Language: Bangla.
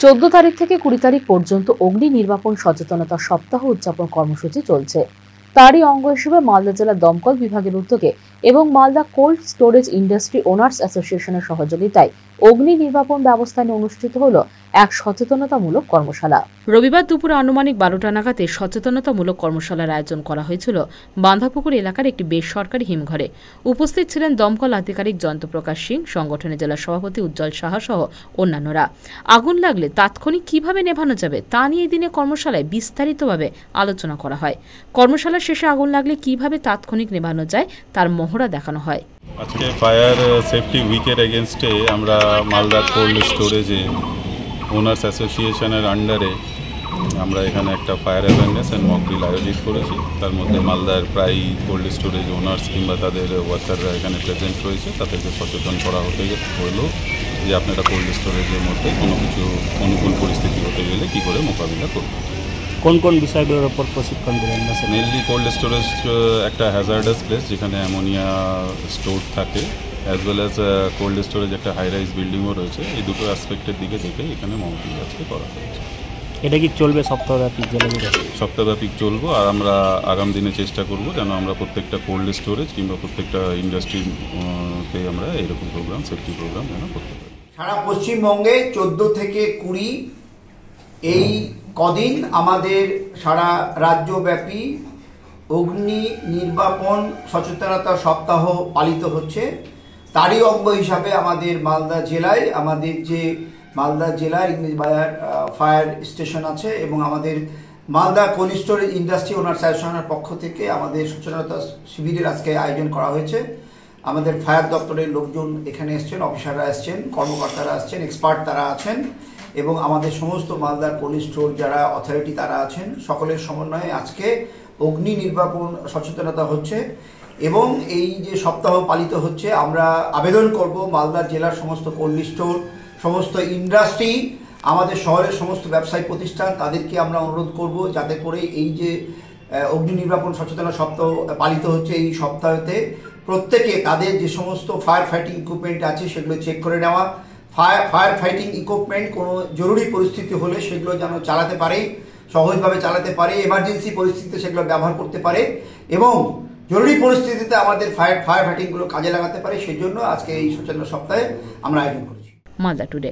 14 তারিখ থেকে 20 তারিখ পর্যন্ত অগ্নি নির্বাপন সচেতনতা সপ্তাহ উদযাপন কর্মসূচি চলছে। তারই অঙ্গ হিসেবে মালদা জেলা দমকল বিভাগের উদ্যোগে এবং Malda cold storage industry owners অ্যাসোসিয়েশনের সহযোগিতায় অগ্নি নির্বাপন ব্যবস্থায় অনুষ্ঠিত হলো এক সচেতনতামূলক কর্মশালা। রবিবার দুপুরে আনুমানিক 12টা নাগাদে সচেতনতামূলক কর্মশালার আয়োজন করা হয়েছিল বাঁধাপুকুর এলাকার একটি বেসরকারি হিমঘরে। উপস্থিত ছিলেন দমকল আধিকারিক জয়ন্তপ্রকাশ সিং, সংগঠনের জেলা সভাপতি উজ্জ্বল সাহা সহ অন্যান্যরা। আগুন লাগলে তাৎক্ষণিক কিভাবে নেভানো যাবে তা নিয়ে এই দিনে কর্মশালায় বিস্তারিতভাবে আলোচনা করা হয়। কর্মশালার শেষে আগুন লাগলে কিভাবে তাৎক্ষণিক নেভানো যায় তার মহড়া দেখানো হয়। আজকে ফায়ার সেফটি উইকের এগেনস্টে আমরা মালদা কোল্ড স্টোরেজে ওনার্স অ্যাসোসিয়েশনের আন্ডারে আমরা এখানে একটা fire awareness and mock drill আয়োজিত করেছি। তার মধ্যে মালদার প্রায় কোল্ড স্টোরেজ ওনার্স কিংবা তাদের ওয়ার্কাররা এখানে প্রেজেন্ট রয়েছে। তাদেরকে সচেতন করা হলো যে আপনারা কোল্ড স্টোরেজের মধ্যে কোনো কিছু অনুকূল পরিস্থিতি হতে গেলে কী করে মোকাবিলা করবেন। কোন কোন বিষয়গুলোর উপর প্রশিক্ষণ দিলেন? মেনলি কোল্ড স্টোরেজ একটা হ্যাজার্ডাস প্লেস যেখানে অ্যামোনিয়া স্টোর থাকে, as well as cold storage একটা হাই রাইজ বিল্ডিংও রয়েছে। এই দুটো অ্যাসপেক্টের দিকে দেখে এখানে মকড্রিল আজকে করা হয়েছে। এটা কি চলবে সপ্তাহব্যাপী? সপ্তাহব্যাপী চলবো, আর আমরা আগামী দিনে চেষ্টা করব যেন আমরা প্রত্যেকটা কোল্ড স্টোরেজ কিংবা প্রত্যেকটা ইন্ডাস্ট্রিতে আমরা এরকম প্রোগ্রাম, সেফটি প্রোগ্রাম যেন করতে পারি। সারা পশ্চিমবঙ্গে 14 থেকে 20 এই কদিন আমাদের সারা রাজ্যব্যাপী অগ্নি নির্বাপন সচেতনতা সপ্তাহ পালিত হচ্ছে। তারই অঙ্গ হিসাবে আমাদের মালদা জেলায় ইংরেজবাজার ফায়ার স্টেশন আছে এবং আমাদের Malda cold storage industry owners অ্যাসোসিয়েশনের পক্ষ থেকে আমাদের সচেতনতা শিবিরের আজকে আয়োজন করা হয়েছে। আমাদের ফায়ার দপ্তরের লোকজন এখানে এসছেন, অফিসাররা এসছেন, কর্মকর্তারা আসছেন, এক্সপার্ট তারা আছেন এবং আমাদের সমস্ত মালদার কোল্ড স্টোর যারা অথরিটি তারা আছেন, সকলের সমন্বয়ে আজকে অগ্নি নির্বাপন সচেতনতা হচ্ছে। এবং এই যে সপ্তাহ পালিত হচ্ছে, আমরা আবেদন করব মালদার জেলার সমস্ত কোল্ড স্টোর, সমস্ত ইন্ডাস্ট্রি, আমাদের শহরের সমস্ত ব্যবসায়ী প্রতিষ্ঠান, তাদেরকে আমরা অনুরোধ করব যাতে করে এই যে অগ্নি নির্বাপন সচেতনতা সপ্তাহ পালিত হচ্ছে, এই সপ্তাহতে প্রত্যেকে তাদের যে সমস্ত ফায়ার ফাইটিং ইকুইপমেন্ট আছে সেগুলো চেক করে নেওয়া। ফায়ার ফাইটিং ইকুইপমেন্ট কোনো জরুরি পরিস্থিতি হলে সেগুলো যেন চালাতে পারে, সহজভাবে চালাতে পারে, এমার্জেন্সি পরিস্থিতিতে সেগুলো ব্যবহার করতে পারে এবং জরুরি পরিস্থিতিতে আমাদের ফায়ার ফাইটিংগুলো কাজে লাগাতে পারে। সেই জন্য আজকে এই সচেতনতা সপ্তাহে আমরা আয়োজন করেছি। মালদা টুডে।